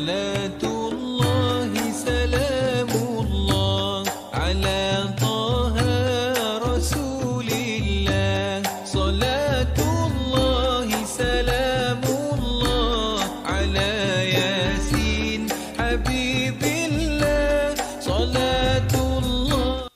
صلاة الله سلام الله على طه رسول الله صلاة الله سلام الله على ياسين حبيب الله صلاة الله.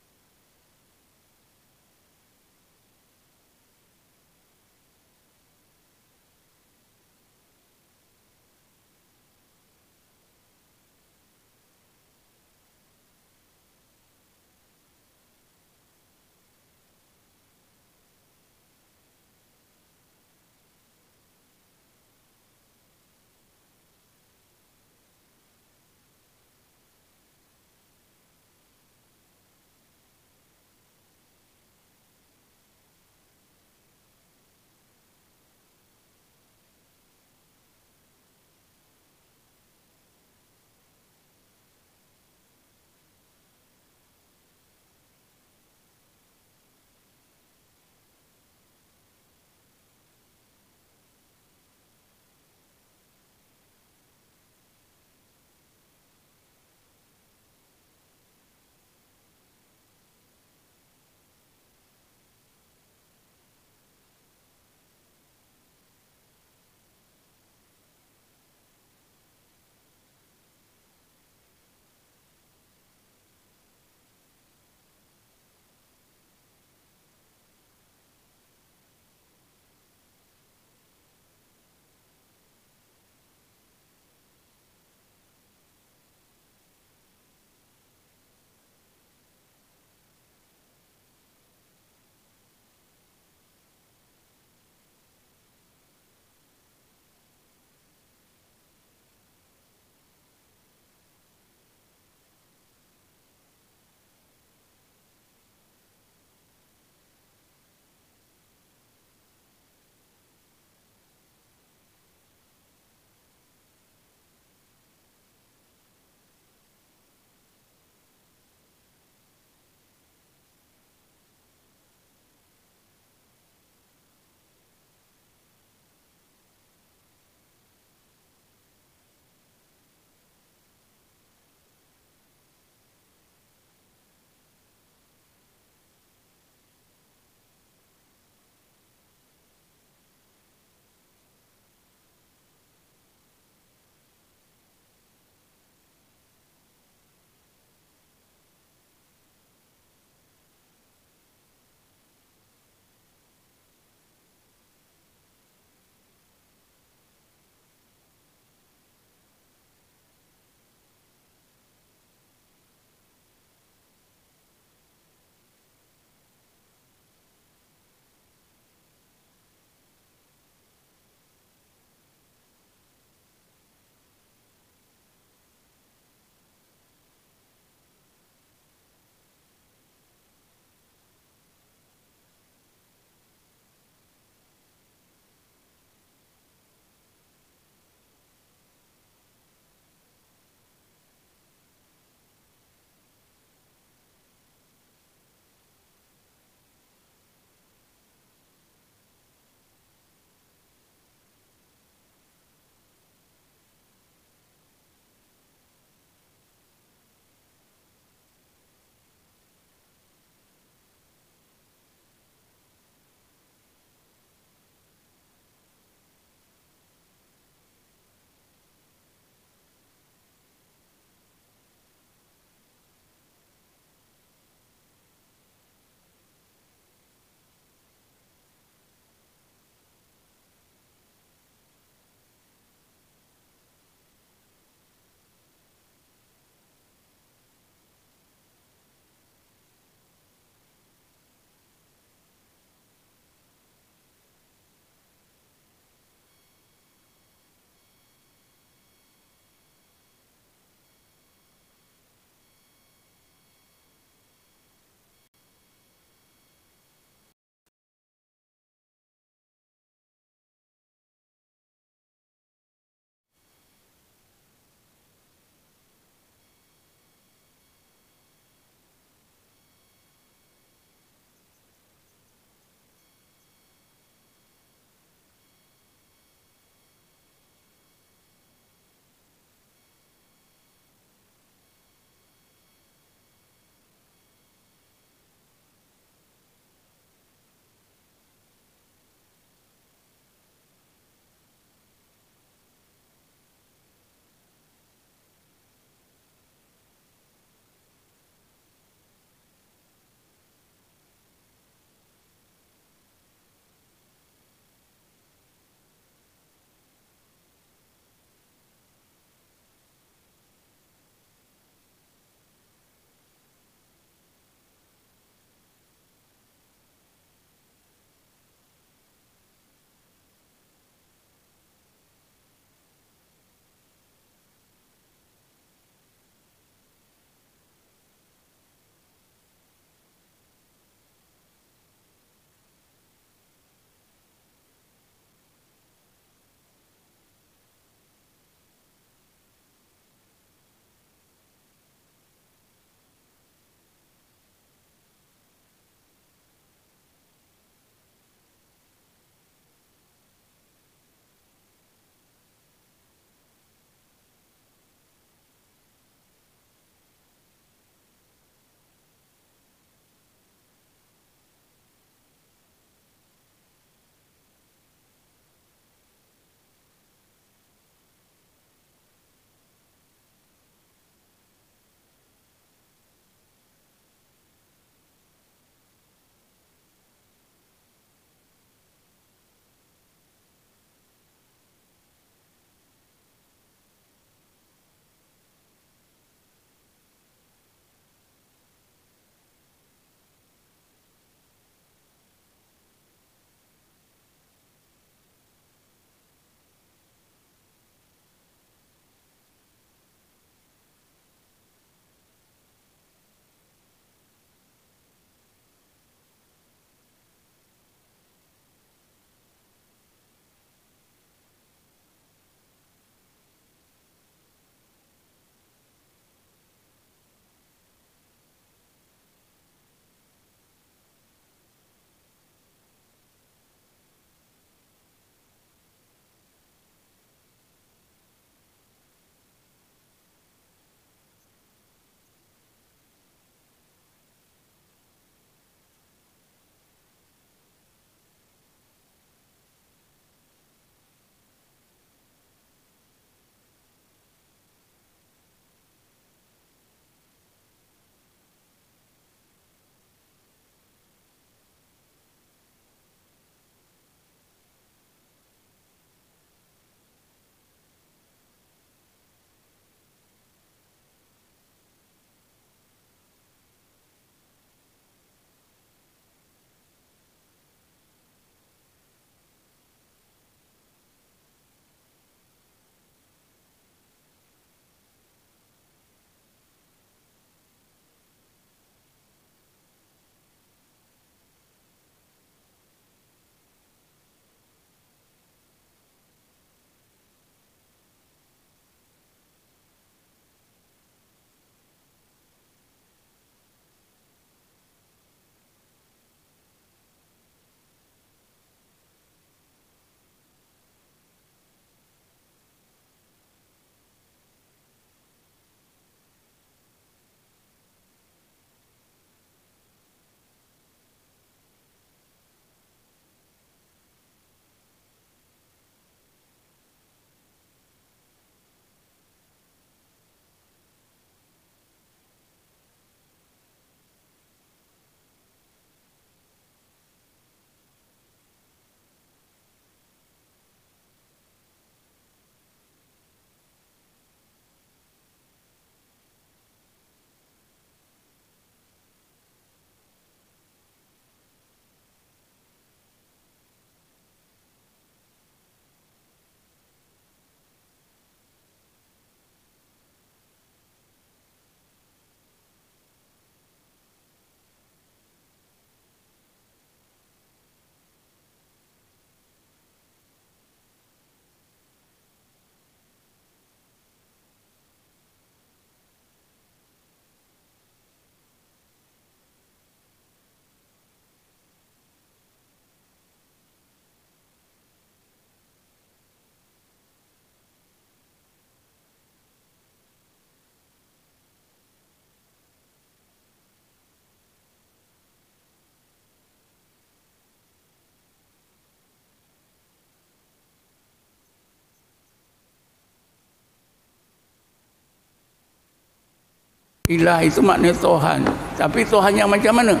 Ilah itu maknanya Tuhan. Tapi Tuhan yang macam mana?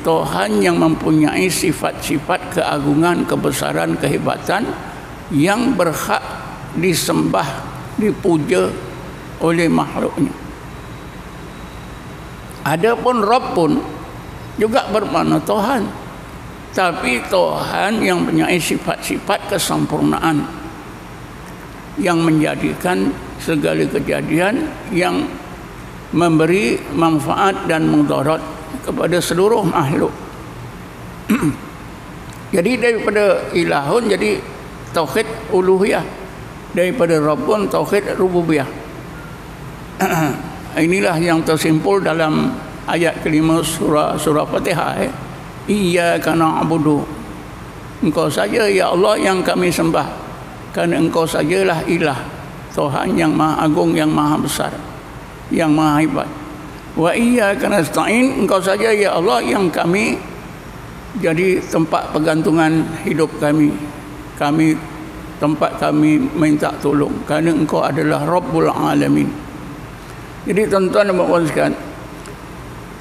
Tuhan yang mempunyai sifat-sifat keagungan, kebesaran, kehebatan yang berhak disembah, dipuja oleh makhluknya. Adapun Rabb pun juga bermakna Tuhan. Tapi Tuhan yang mempunyai sifat-sifat kesempurnaan yang menjadikan segala kejadian yang memberi manfaat dan mudarat kepada seluruh makhluk. Jadi daripada ilahun jadi tauhid uluhiyah, daripada rabbun tauhid rububiyah. Inilah yang tersimpul dalam ayat kelima surah Fatihah. Iyyaka na'budu, Engkau saja ya Allah yang kami sembah, kerana Engkau sajalah ilah, Tuhan yang maha agung, yang maha besar, yang maha hebat. Wa iyyaka nasta'in, Engkau saja ya Allah yang kami jadi tempat pergantungan hidup kami. Tempat kami minta tolong, kerana Engkau adalah Rabbul Alamin. Jadi tuan-tuan dan puan sekalian,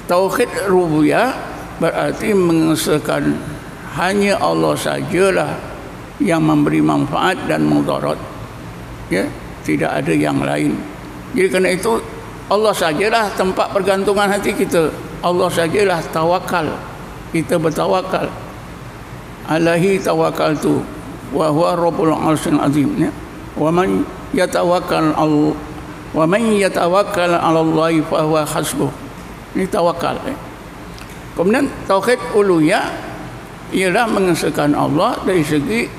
tauhid rububiyah berarti mengesahkan hanya Allah sajalah yang memberi manfaat dan mudarat, ya, tidak ada yang lain. Jadi kerana itu Allah sajalah tempat pergantungan hati kita. Allah sajalah tawakal. Kita bertawakal. Alaihi tawakkaltu wa huwa rabbul arsyil azim, ya. Wa man yatawakkal 'ala Allahi fa huwa hasbuh. Ini tawakal. Kemudian tauhid uluhiyah ialah mengesahkan Allah dari segi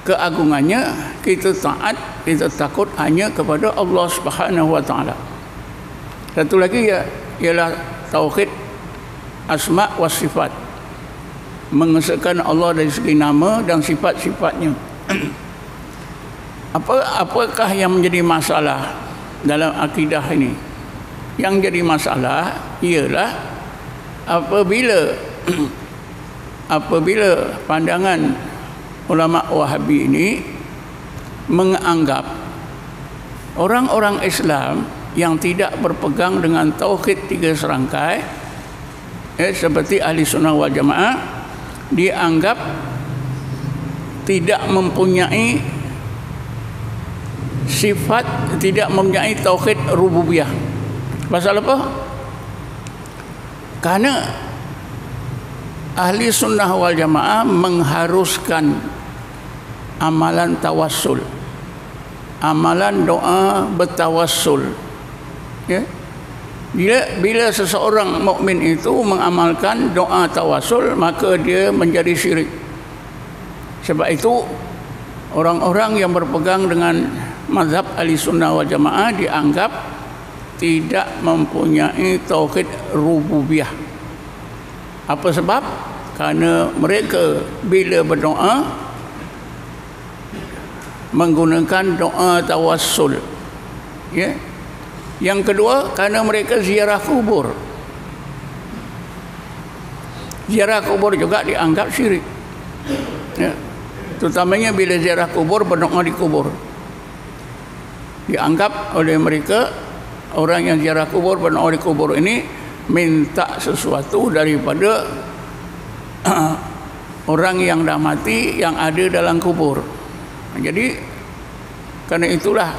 keagungannya. Kita taat, kita takut hanya kepada Allah Subhanahu wa taala. Satu lagi ialah tauhid asma wa sifat, mengesahkan Allah dari segi nama dan sifat-sifatnya. Apakah yang menjadi masalah dalam akidah ini? Yang jadi masalah ialah apabila pandangan ulama Wahabi ini menganggap orang-orang Islam yang tidak berpegang dengan tauhid tiga serangkai, seperti ahli sunnah wal jamaah, dianggap tidak mempunyai sifat, tidak mempunyai tauhid rububiyah. Pasal apa? Karena ahli sunnah wal jamaah mengharuskan amalan tawassul, amalan doa bertawassul, ya. Bila seseorang mukmin itu mengamalkan doa tawassul, maka dia menjadi syirik. Sebab itu orang-orang yang berpegang dengan mazhab ahli sunnah wal jamaah dianggap tidak mempunyai tauhid rububiyah. Apa sebab? Karena mereka bila berdoa menggunakan doa tawassul, ya. Yang kedua, karena mereka ziarah kubur. Ziarah kubur juga dianggap syirik, ya. Terutamanya bila ziarah kubur, berdoa di kubur, dianggap oleh mereka, orang yang ziarah kubur, berdoa di kubur ini minta sesuatu daripada orang yang dah mati, yang ada dalam kubur. Jadi kerana itulah,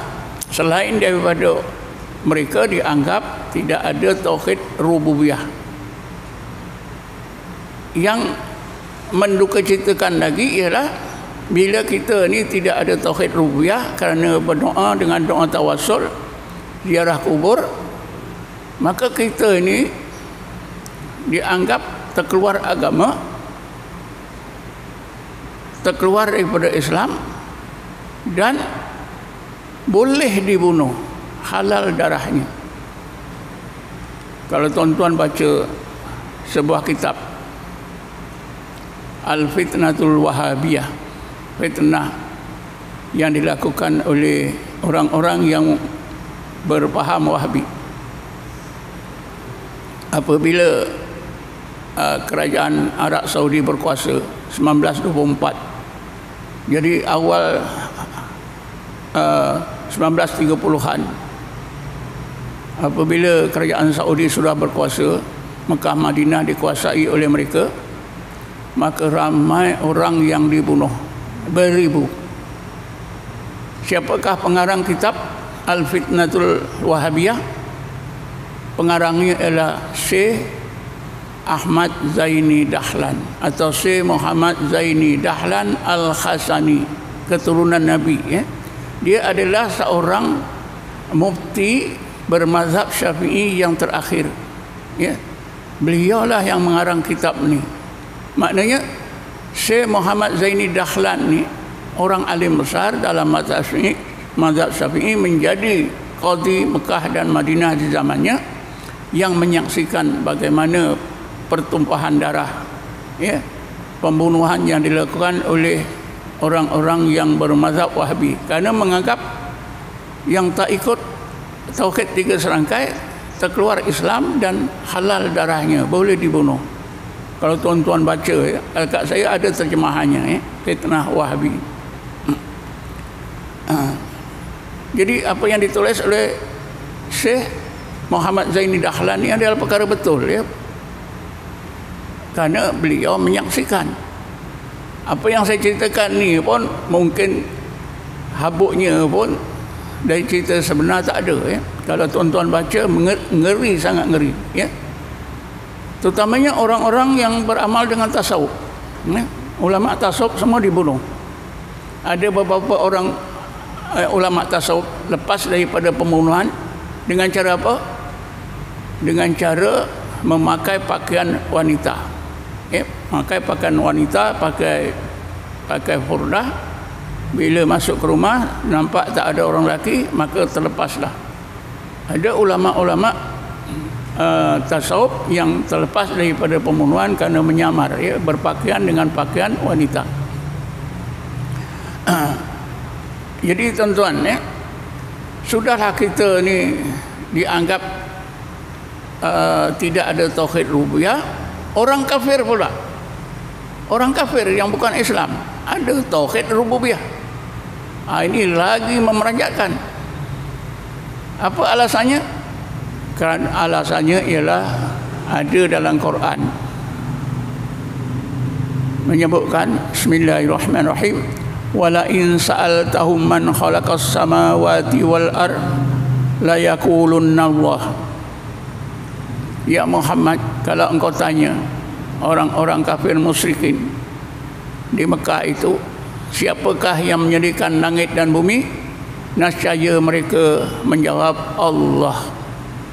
selain daripada mereka dianggap tidak ada tauhid rububiyah. Yang mendukacitakan lagi ialah bila kita ni tidak ada tauhid rububiyah kerana berdoa dengan doa tawassul, ziarah kubur, maka kita ini dianggap terkeluar agama, terkeluar daripada Islam, dan boleh dibunuh, halal darahnya. Kalau tuan-tuan baca sebuah kitab Al-Fitnatul Wahabiyah, fitnah yang dilakukan oleh orang-orang yang berpaham Wahabi apabila kerajaan Arab Saudi berkuasa 1924. Jadi awal 1930-an apabila kerajaan Saudi sudah berkuasa, Mekah Madinah dikuasai oleh mereka, maka ramai orang yang dibunuh beribu. Siapakah pengarang kitab Al-Fitnatul Wahabiyah? Pengarangnya ialah Syekh Ahmad Zaini Dahlan atau Syekh Muhammad Zaini Dahlan Al-Khasani, keturunan Nabi, ya. Dia adalah seorang mufti bermazhab Syafi'i yang terakhir, ya. Beliaulah yang mengarang kitab ni. Maknanya Syekh Muhammad Zaini Dahlan ni orang alim besar dalam mazhab Syafi'i, menjadi qadhi Mekah dan Madinah di zamannya, yang menyaksikan bagaimana pertumpahan darah, ya, pembunuhan yang dilakukan oleh orang-orang yang bermazhab Wahabi kerana menganggap yang tak ikut tauhid 3 serangkai terkeluar Islam dan halal darahnya, boleh dibunuh. Kalau tuan-tuan baca, ya, kat saya ada terjemahannya, ya, Fitnah Wahabi. Jadi apa yang ditulis oleh Syekh Muhammad Zaini Dahlan ini adalah perkara betul, ya. Kerana beliau menyaksikan. Apa yang saya ceritakan ni pun mungkin habuknya pun dari cerita sebenar tak ada, ya. Kalau tuan-tuan baca, ngeri, sangat ngeri, ya. Terutamanya orang-orang yang beramal dengan tasawuf, ya. Ulama tasawuf semua dibunuh. Ada beberapa orang ulama tasawuf lepas daripada pembunuhan dengan cara apa? Dengan cara memakai pakaian wanita, ya. Memakai pakaian wanita, pakai hurdah. Bila masuk ke rumah nampak tak ada orang lelaki, maka terlepaslah. Ada ulama-ulama tasawuf yang terlepas daripada pembunuhan kerana menyamar, ya, berpakaian dengan pakaian wanita. Jadi tuan-tuan, ya, sudahlah kita ni dianggap tidak ada tauhid rububiyah. Orang kafir pula, orang kafir yang bukan Islam ada tauhid rububiyah. Ini lagi memeranjatkan. Apa alasannya? Kerana alasannya ialah ada dalam Quran menyebutkan, Bismillahirrahmanirrahim, wala in sa'altahum man khalaqas samawati wal ard la yaqulunna Allah. Ya Muhammad, kalau engkau tanya orang-orang kafir musyrikin di Mekah itu, siapakah yang menjadikan langit dan bumi? Nescaya mereka menjawab Allah.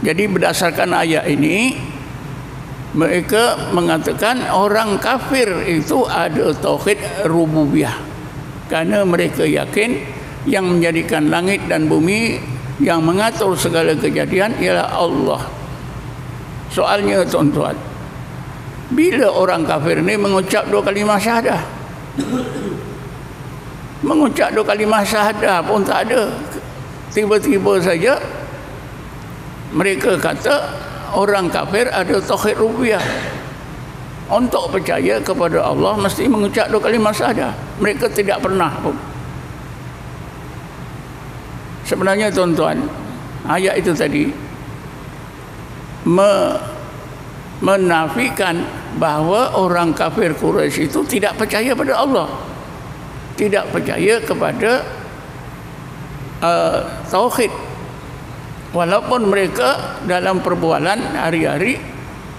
Jadi berdasarkan ayat ini, mereka mengatakan orang kafir itu ada tauhid rububiyah, kerana mereka yakin yang menjadikan langit dan bumi, yang mengatur segala kejadian ialah Allah. Soalnya tuan-tuan, bila orang kafir ni mengucap 2 kalimah syahadah, mengucap 2 kalimah syahadah pun tak ada, tiba-tiba saja mereka kata orang kafir ada tauhid rububiyah. Untuk percaya kepada Allah mesti mengucap 2 kalimah syahadah. Mereka tidak pernah pun. Sebenarnya tuan-tuan, ayat itu tadi menafikan bahawa orang kafir Quraisy itu tidak percaya pada Allah, tidak percaya kepada tauhid. Walaupun mereka dalam perbualan hari-hari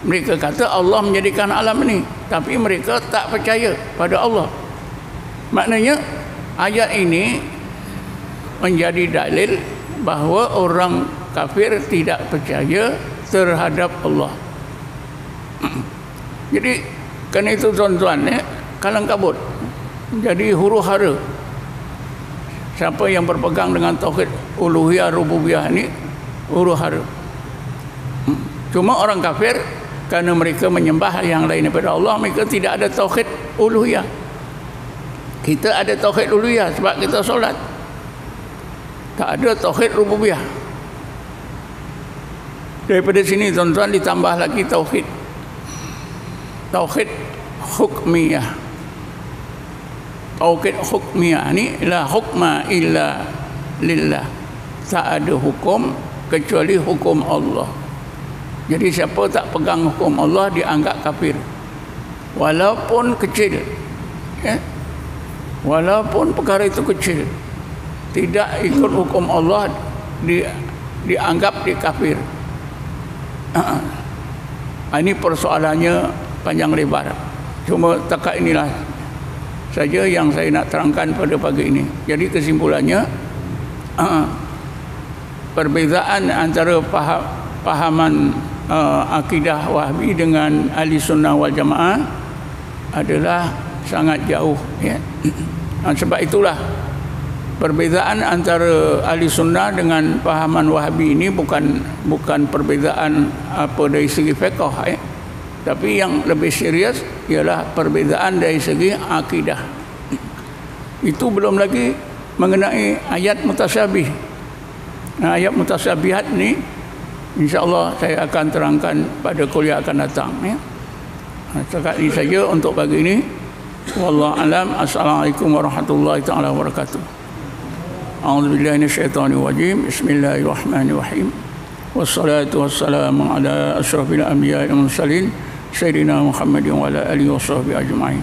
mereka kata Allah menjadikan alam ini, tapi mereka tak percaya pada Allah. Maknanya ayat ini menjadi dalil bahawa orang kafir tidak percaya terhadap Allah. Jadi kerana itu tuan-tuan, ya, kalang kabut, jadi huru hara. Siapa yang berpegang dengan tauhid uluhiyah rububiyah ini huru hara. Cuma orang kafir, kerana mereka menyembah yang lain daripada Allah, mereka tidak ada tauhid uluhiyah. Kita ada tauhid uluhiyah sebab kita solat. Tak ada tauhid rububiyah. Daripada sini tuan-tuan ditambah lagi tauhid hukmiyah. Tauhid hukmiyah ni la hukma illa lillah. Tak ada hukum kecuali hukum Allah. Jadi siapa tak pegang hukum Allah dianggap kafir, walaupun kecil, ya? Walaupun perkara itu kecil, tidak ikut hukum Allah dianggap dia kafir. Ini persoalannya panjang lebar. Cuma takat inilah saja yang saya nak terangkan pada pagi ini. Jadi kesimpulannya, perbezaan antara pahaman akidah Wahhabi dengan Ahli Sunnah wal Jamaah adalah sangat jauh, ya. Sebab itulah perbezaan antara Ahli Sunnah dengan pahaman Wahhabi ini bukan perbezaan apa dari segi fiqh, ya. Tapi yang lebih serius ialah perbezaan dari segi akidah. Itu belum lagi mengenai ayat mutasyabih. Nah, ayat mutasyabihat ni insya-Allah saya akan terangkan pada kuliah akan datang, ya. Setakat ini saja untuk pagi ini. Wallahu alam. Assalamualaikum warahmatullahi taala wabarakatuh. A'udzubillahi minasyaitonir rajim. Bismillahirrahmanirrahim. Wassalatu wassalamu ala asyrafil anbiya'i wal mursalin sayyidina Muhammadin wa ala alihi washabbihi ajma'in.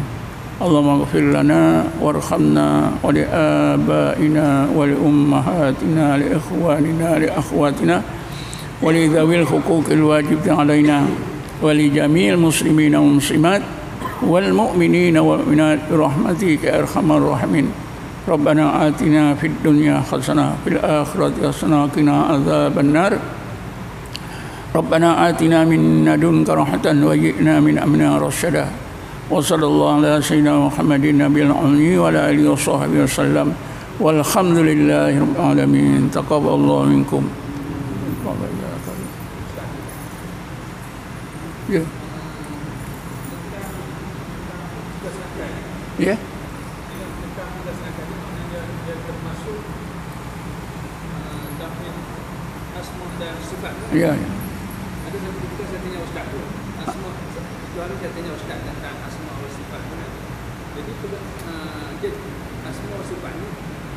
Allahumma ighfir lana warhamna wa li abaina wa li ummahatina li ikhwanina li akhwatina wa li dhawil huquqil wajibin alaina wa li jami'il muslimina wal muslimat wal mu'minina wal mu'minat bi rahmatika ya arhamar rahimin. Rabbana atina fid dunya hasanah fil akhirati hasanah wa qina adzabannar. Rabbana atina min ladunka rahmatan wa ji'na min amrina rasyada. Wa sallallahu ala sayyidina Muhammadin nabiyil ummi wa ala alihi washabbihi wasallam. Walhamdulillahi rabbil alamin. Taqabbalallahu minkum. Ya. Ya. Ya. Ada satu ketika saya tanya Ustaz tu, asma itu hari saya tanya Ustaz tentang asma wa sifat tu. Jadi dia asma wa sifat ni,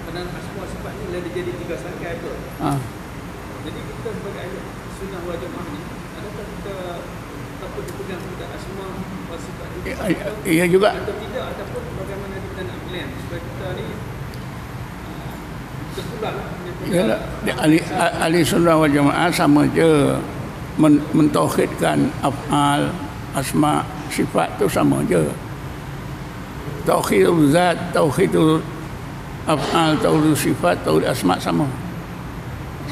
penang asma wa sifat ni dia jadi tiga serangkai tu. Jadi kita sebagai ahli sunnah wal jamaah ni, adakah kita takut dipegang pada asma wa sifat itu? Iya juga. Atau tidak, ataupun bagaimana kita nak plan supaya kita ni ya, ahli sunnah wal jamaah sama je mentauhidkan af'al, asma, sifat tu sama je. Tauhidul zat, tauhidul af'al, tauhidul sifat, tauhidul asma sama.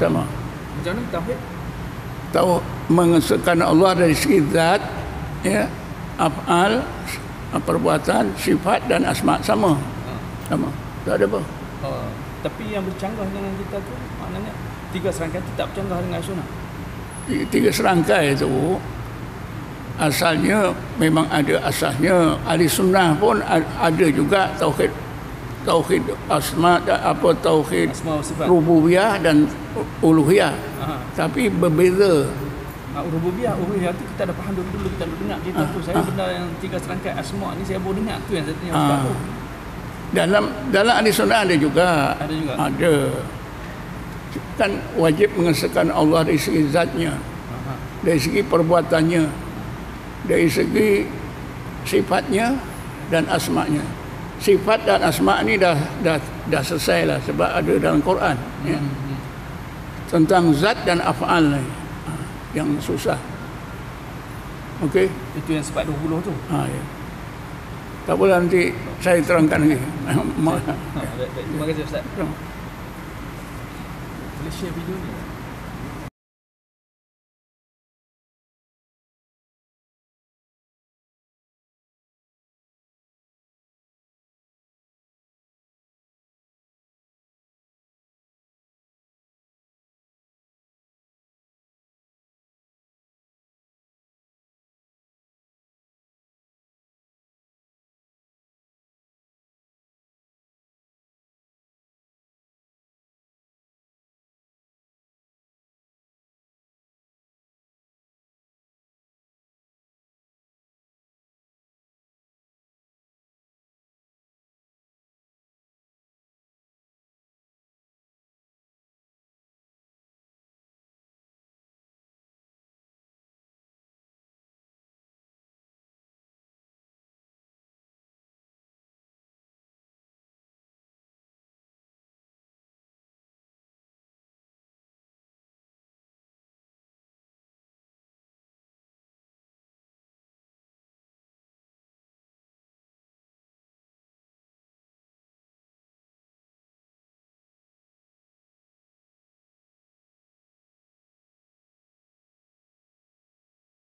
Sama. Macam mana tauhid? Tahu mengesahkan Allah dari segi zat, ya, af'al, perbuatan, sifat dan asma sama. Sama. Tak ada apa. Tapi yang bercanggah dengan kita tu maknanya tiga serangkai tu tak bercanggah dengan sunnah. Tiga serangkai itu asalnya memang ada asasnya. Ahli sunnah pun ada juga tauhid asma, apa tauhid rububiyah dan uluhiyah. Tapi berbeza. Rububiyah, uluhiyah tu kita dah faham dulu, kita dah dengar cerita tu. Saya benda yang tiga serangkai asma ni saya baru dengar tu yang saya tanya Ustaz tu. Dalam ahli sunnah ada juga. Ada. Kan wajib mengesahkan Allah dari segi zatnya, dari segi perbuatannya, dari segi sifatnya dan asma'nya. Sifat dan asma' ni dah selesai lah sebab ada dalam Quran, ya. Tentang zat dan af'al yang susah. Okey. Itu yang sifat 20 tu. Ya. Tak boleh, nanti saya terangkan lagi. Terima kasih Ustaz. Boleh share video ni?